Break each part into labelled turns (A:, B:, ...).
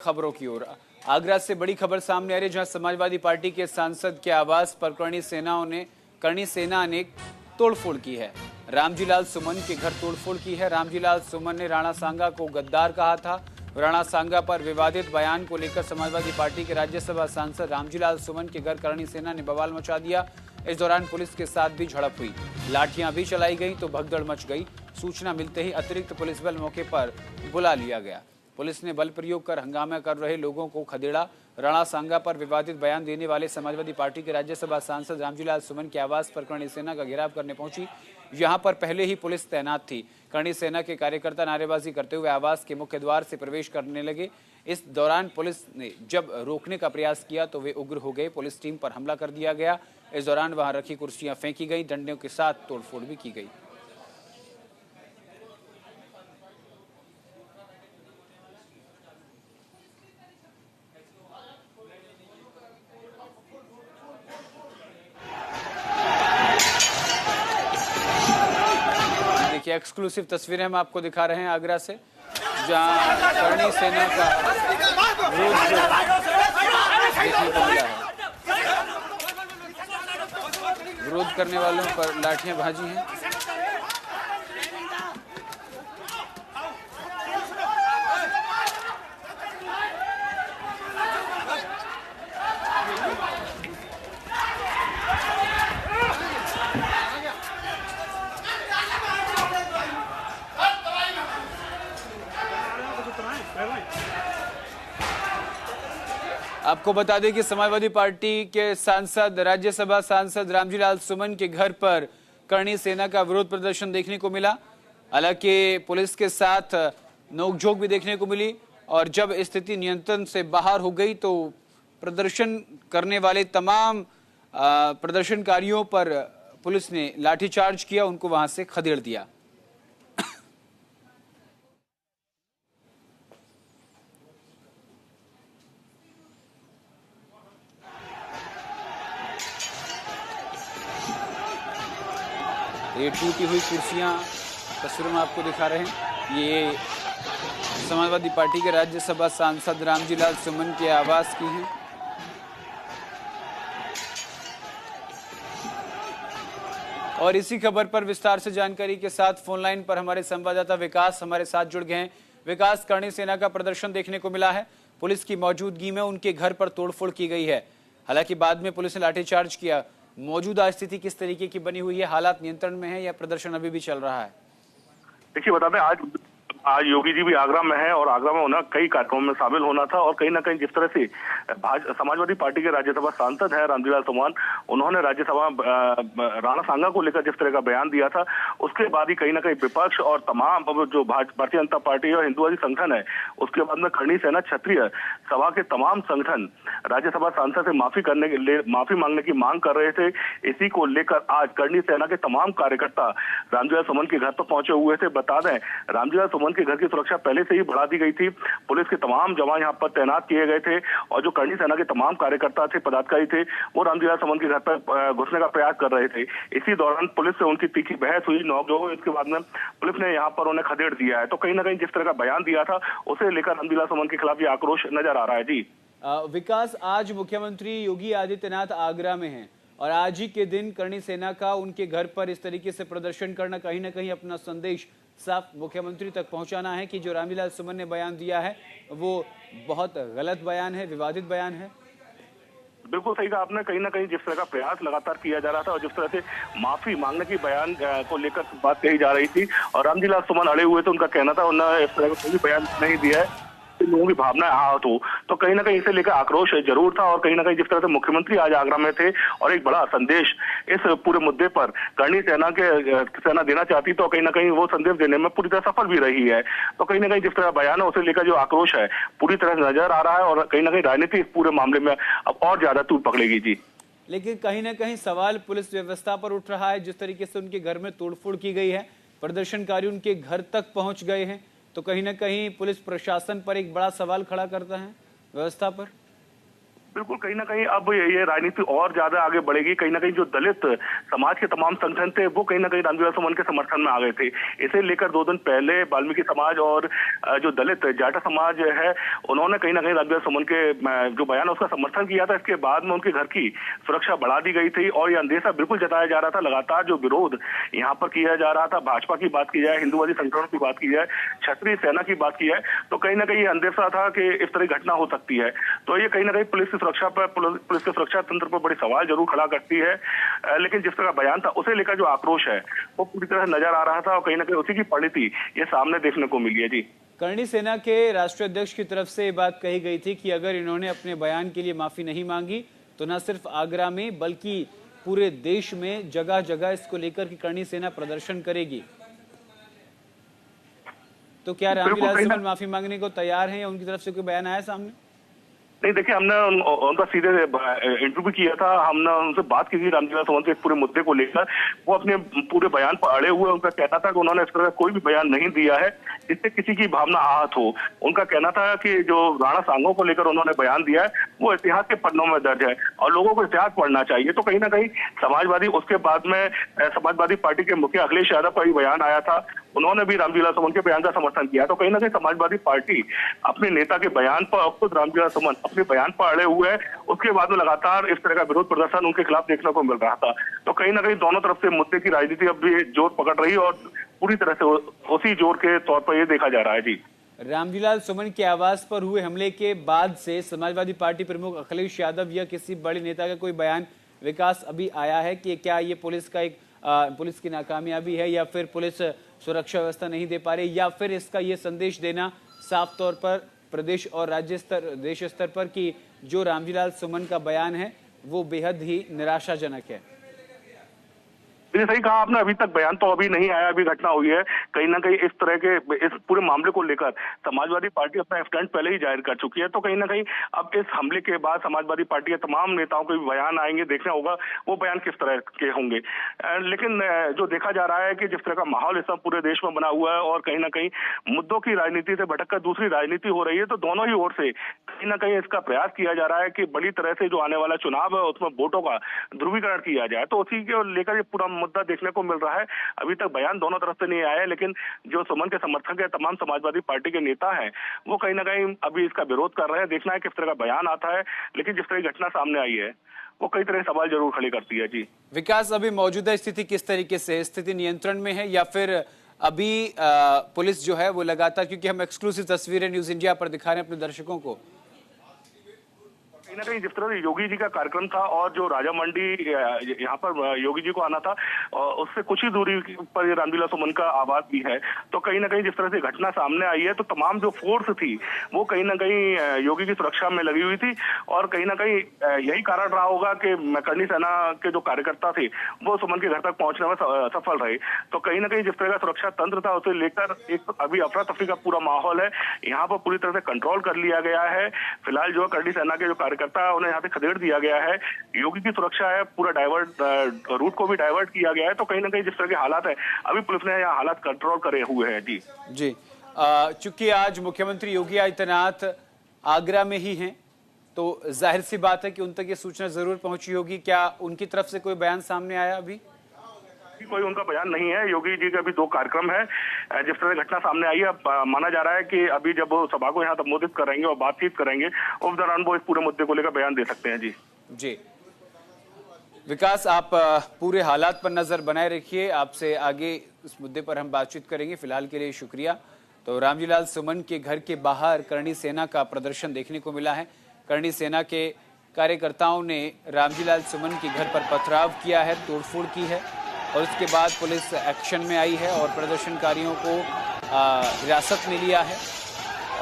A: खबरों की ओर। आगरा से बड़ी खबर सामने आ रही है, जहां समाजवादी पार्टी के सांसद के आवास पर करणी सेना ने तोड़फोड़ की है। रामजीलाल सुमन के घर तोड़फोड़ की है। रामजीलाल सुमन ने राणा सांगा को गद्दार कहा था। राणा सांगा पर विवादित बयान को लेकर समाजवादी पार्टी के राज्यसभा सांसद रामजीलाल सुमन के घर करणी सेना ने बवाल मचा दिया। इस दौरान पुलिस के साथ भी झड़प हुई, लाठियां भी चलाई गई तो भगदड़ मच गई। सूचना मिलते ही अतिरिक्त पुलिस बल मौके पर बुला लिया गया। पुलिस ने बल प्रयोग कर हंगामा कर रहे लोगों को खदेड़ा। राणा सांगा पर विवादित बयान देने वाले समाजवादी पार्टी के राज्यसभा सांसद रामजीलाल सुमन के आवास पर करणी सेना का घेराव करने पहुंची। यहां पर पहले ही पुलिस तैनात थी। करणी सेना के कार्यकर्ता नारेबाजी करते हुए आवास के मुख्य द्वार से प्रवेश करने लगे। इस दौरान पुलिस ने जब रोकने का प्रयास किया तो वे उग्र हो गए। पुलिस टीम पर हमला कर दिया गया। इस दौरान वहां रखी कुर्सियां फेंकी गई, डंडों के साथ तोड़फोड़ भी की गई। देखिए, एक्सक्लूसिव तस्वीरें हम आपको दिखा रहे हैं आगरा से, जहां करणी सेना का विरोध देखने को मिला है। विरोध करने वालों पर लाठियां भाजी हैं। आपको बता दें कि समाजवादी पार्टी के सांसद राज्यसभा सांसद रामजीलाल सुमन के घर पर करणी सेना का विरोध प्रदर्शन देखने को मिला। हालांकि पुलिस के साथ नोकझोंक भी देखने को मिली और जब स्थिति नियंत्रण से बाहर हो गई तो प्रदर्शन करने वाले तमाम प्रदर्शनकारियों पर पुलिस ने लाठीचार्ज किया, उनको वहां से खदेड़ दिया। ये टूटी हुई कुर्सियां तस्वीरों में आपको दिखा रहे हैं। ये समाजवादी पार्टी के राज्यसभा सांसद रामजीलाल सुमन के आवास की हैं। और इसी खबर पर विस्तार से जानकारी के साथ फोन लाइन पर हमारे संवाददाता विकास हमारे साथ जुड़ गए हैं। विकास, करणी सेना का प्रदर्शन देखने को मिला है। पुलिस की मौजूदगी में उनके घर पर तोड़फोड़ की गई है। हालांकि बाद में पुलिस ने लाठीचार्ज किया। मौजूदा स्थिति किस तरीके की बनी हुई है? हालात नियंत्रण में है या प्रदर्शन अभी भी चल रहा है?
B: देखिए, बता दें आज योगी जी भी आगरा में है और आगरा में उन्हें कई कार्यक्रमों में शामिल होना था और कहीं ना कहीं जिस तरह से समाजवादी पार्टी के राज्यसभा सांसद है रामजीलाल सुमन, उन्होंने राज्यसभा राणा सांगा को लेकर जिस तरह का बयान दिया था, उसके बाद ही कहीं ना कहीं विपक्ष और तमाम जो भारतीय जनता पार्टी और हिंदुवादी संगठन है, उसके बाद में करणी सेना क्षत्रिय सभा के तमाम संगठन राज्यसभा सांसद से माफी मांगने की मांग कर रहे थे। इसी को लेकर आज करणी सेना के तमाम कार्यकर्ता रामजीलाल सुमन के घर पर पहुंचे हुए थे। बता दें, रामजीलाल सुमन के घर की सुरक्षा पहले से ही बढ़ा दी गई थी। पुलिस के तमाम जवान यहां पर तैनात किए गए थे और जो करणी सेना के तमाम कार्यकर्ता थे, पदाधिकारी थे, वो रामजीलाल सुमन के घर पर घुसने का प्रयास कर रहे थे। इसी दौरान पुलिस से उनकी तीखी बहस हुई, नोकझोंक। इसके बाद में पुलिस ने यहां पर उन्हें खदेड़ दिया है। तो कहीं ना कहीं जिस तरह का बयान दिया था, उसे लेकर रामजीलाल सुमन के खिलाफ ये आक्रोश नजर आ रहा है। जी
A: विकास, आज मुख्यमंत्री योगी आदित्यनाथ आगरा में हैं और आज ही के दिन करणी सेना का उनके घर पर इस तरीके से प्रदर्शन करना कहीं ना कहीं अपना संदेश साफ मुख्यमंत्री तक पहुंचाना है कि जो रामजीलाल सुमन ने बयान दिया है वो बहुत गलत बयान है, विवादित बयान है।
B: बिल्कुल सही कहा आपने। कहीं ना कहीं जिस तरह का प्रयास लगातार किया जा रहा था और जिस तरह से माफी मांगने की बयान को लेकर बात कही जा रही थी और रामजीलाल सुमन अड़े हुए थे, उनका कहना था उन्होंने इस तरह का कोई बयान नहीं दिया है, लोगों की भावना आहत हो। तो कहीं ना कहीं इसे लेकर आक्रोश जरूर था और कहीं ना कहीं जिस तरह से मुख्यमंत्री आज आगरा में थे और एक बड़ा संदेश इस पूरे मुद्दे पर करणी सेना देना चाहती, तो कहीं ना कहीं वो संदेश देने में पूरी तरह सफल भी रही है। तो कहीं ना कहीं जिस तरह बयान है, उसे लेकर जो आक्रोश है पूरी तरह नजर आ रहा है और कहीं ना कहीं राजनीति इस पूरे मामले में अब और ज्यादा तूल पकड़ेगी। जी,
A: लेकिन कहीं ना कहीं सवाल पुलिस व्यवस्था पर उठ रहा है। जिस तरीके से उनके घर में तोड़फोड़ की गई है, प्रदर्शनकारी उनके घर तक पहुंच गए हैं, तो कहीं ना कहीं पुलिस प्रशासन पर एक बड़ा सवाल खड़ा करता है, व्यवस्था पर।
B: बिल्कुल, कहीं ना कहीं अब ये राजनीति और ज्यादा आगे बढ़ेगी। कहीं ना कहीं जो दलित समाज के तमाम संगठन थे वो कहीं ना कहीं रामविलास सुमन के समर्थन में आ गए थे। इसे लेकर 2 दिन पहले वाल्मीकि समाज और जो दलित जाटा समाज है उन्होंने कहीं ना कहीं रामविलास सुमन के जो बयान उसका समर्थन किया था। इसके बाद में उनके घर की सुरक्षा बढ़ा दी गई थी और ये अंदेशा बिल्कुल जताया जा रहा था। लगातार जो विरोध यहाँ पर किया जा रहा था, भाजपा की बात की जाए, हिंदुवादी संगठनों की बात की जाए, क्षत्रिय सेना की बात की जाए, तो कहीं ना कहीं ये अंदेशा था कि इस तरह घटना हो सकती है। तो ये कहीं ना कहीं पुलिस के सुरक्षा तंत्र पर बड़ी सवाल जरूर खड़ा करती है। लेकिन जिस तरह का बयान था उसे लेकर जो आक्रोश है वो पूरी तरह नजर आ रहा था और कहीं ना कहीं उसी की परिणति ये सामने देखने को मिली है। जी,
A: करणी सेना के राष्ट्रीय अध्यक्ष की तरफ से ये बात कही गई थी कि अगर इन्होंने अपने बयान के लिए माफी नहीं मांगी तो न सिर्फ आगरा में बल्कि पूरे देश में जगह जगह इसको लेकर कि करणी सेना प्रदर्शन करेगी। तो क्या रामविलास सुमन माफी मांगने को तैयार हैं या उनकी तरफ से कोई बयान आया सामने?
B: नहीं, देखिए, हमने उनका सीधे इंटरव्यू किया था। हमने उनसे बात की थी रामविलास सुमन से इस पूरे मुद्दे को लेकर। वो अपने पूरे बयान पर अड़े हुए। उनका कहना था कि उन्होंने इस तरह कोई भी बयान नहीं दिया है जिससे किसी की भावना आहत हो। उनका कहना था कि जो राणा सांगों को लेकर उन्होंने बयान दिया है वो इतिहास के पन्नों में दर्ज है और लोगों को इतिहास पढ़ना चाहिए। तो कहीं ना कहीं समाजवादी, उसके बाद में समाजवादी पार्टी के मुखिया अखिलेश यादव का भी बयान आया था। उन्होंने भी रामविलास सुमन के बयान का समर्थन किया। तो कहीं ना कहीं समाजवादी पार्टी अपने नेता के बयान पर, खुद रामविलास सुमन अपने बयान पर अड़े हुए है। उसके बाद में लगातार इस तरह का विरोध प्रदर्शन उनके खिलाफ देखने को मिल रहा था। तो कहीं ना कहीं दोनों तरफ से मुद्दे की राजनीति अब भी जोर पकड़ रही है और पूरी तरह से उसी जोर के तौर पर यह देखा जा रहा है। जी,
A: रामविलास सुमन के आवास पर हुए हमले के बाद से समाजवादी पार्टी प्रमुख अखिलेश यादव या किसी बड़े नेता का कोई बयान विकास अभी आया है कि क्या ये पुलिस की नाकामयाबी है या फिर पुलिस सुरक्षा व्यवस्था नहीं दे पा रही, या फिर इसका ये संदेश देना साफ तौर पर प्रदेश और राज्य स्तर, देश स्तर पर कि जो रामविलास सुमन का बयान है वो बेहद ही निराशाजनक है?
B: सही कहा आपने, अभी तक बयान तो अभी नहीं आया, अभी घटना हुई है। कहीं ना कहीं इस तरह के इस पूरे मामले को लेकर समाजवादी पार्टी अपना स्टैंड पहले ही जाहिर कर चुकी है। तो कहीं ना कहीं अब इस हमले के बाद समाजवादी पार्टी के तमाम नेताओं के भी बयान आएंगे। देखना होगा वो बयान किस तरह के होंगे। लेकिन जो देखा जा रहा है कि जिस तरह का माहौल इस समय पूरे देश में बना हुआ है और कहीं ना कहीं मुद्दों की राजनीति से भटककर दूसरी राजनीति हो रही है, तो दोनों ही ओर से कहीं ना कहीं इसका प्रयास किया जा रहा है कि बड़ी तरह से जो आने वाला चुनाव है उसमें वोटों का ध्रुवीकरण किया जाए। तो उसी के लेकर ये पूरा मुद्दा देखने को मिल रहा है। अभी तक बयान दोनों तरफ से नहीं आया है, लेकिन जो सुमन के समर्थक है, तमाम समाजवादी पार्टी के नेता हैं, वो कहीं ना कहीं अभी इसका विरोध कर रहे हैं। देखना है किस तरह का बयान आता है। लेकिन जिस तरह की घटना सामने आई है वो कई तरह सवाल जरूर खड़े करती है। जी
A: विकास, अभी मौजूदा स्थिति किस तरीके से है? स्थिति नियंत्रण में है या फिर अभी पुलिस जो है वो लगातार, क्योंकि हम एक्सक्लूसिव तस्वीरें न्यूज इंडिया पर दिखा रहे हैं अपने दर्शकों को,
B: कहीं ना कहीं जिस तरह से योगी जी का कार्यक्रम था और जो राजा मंडी यहाँ पर योगी जी को आना था और उससे कुछ ही दूरी पर रामविलास सुमन का आवास भी है। तो कहीं ना कहीं जिस तरह से घटना सामने आई है तो तमाम जो फोर्स थी वो कहीं ना कहीं योगी की सुरक्षा में लगी हुई थी और कहीं ना कहीं यही कारण रहा होगा कि करणी सेना के जो कार्यकर्ता थे वो सुमन के घर तक पहुंचने में सफल रहे। तो कहीं ना कहीं जिस तरह का सुरक्षा तंत्र था उसे लेकर एक अभी अफरा तफरी का पूरा माहौल है। यहाँ पर पूरी तरह से कंट्रोल कर लिया गया है। फिलहाल जो करणी सेना के जो कार्यकर्ता उन्हें यहाँ से खदेड़ दिया गया है। योगी की सुरक्षा है, पूरा रूट को भी डाइवर्ट किया गया है। तो कहीं ना कहीं जिस तरह के हालात है अभी पुलिस ने यहाँ हालात कंट्रोल करे हुए हैं। जी
A: चूंकि आज मुख्यमंत्री योगी आदित्यनाथ आगरा में ही हैं तो जाहिर सी बात है कि उन तक ये सूचना जरूर पहुंची होगी। क्या उनकी तरफ से कोई बयान सामने आया? अभी
B: कोई उनका बयान नहीं है। योगी जी का भी 2 कार्यक्रम है। जिस तरह घटना सामने आई है माना जा रहा है कि अभी जब वो सभा को यहाँ संबोधित करेंगे और बातचीत करेंगे उस दौरान वो इस पूरे मुद्दे को लेकर बयान दे सकते हैं। जी
A: विकास, आप पूरे हालात पर नजर बनाए रखिए, आपसे आगे इस मुद्दे पर हम बातचीत करेंगे। फिलहाल के लिए शुक्रिया। तो रामविलास सुमन के घर के बाहर करणी सेना का प्रदर्शन देखने को मिला है। करणी सेना के कार्यकर्ताओं ने रामविलास सुमन के घर पर पथराव किया है, तोड़फोड़ की है और उसके बाद पुलिस एक्शन में आई है और प्रदर्शनकारियों को हिरासत में लिया है।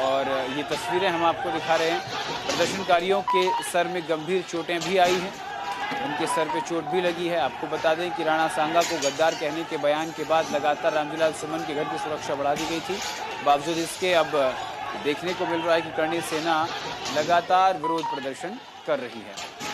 A: और ये तस्वीरें हम आपको दिखा रहे हैं। प्रदर्शनकारियों के सर में गंभीर चोटें भी आई हैं, उनके सर पे चोट भी लगी है। आपको बता दें कि राणा सांगा को गद्दार कहने के बयान के बाद लगातार रामविलास सुमन के घर की सुरक्षा बढ़ा दी गई थी। बावजूद इसके अब देखने को मिल रहा है कि करणी सेना लगातार विरोध प्रदर्शन कर रही है।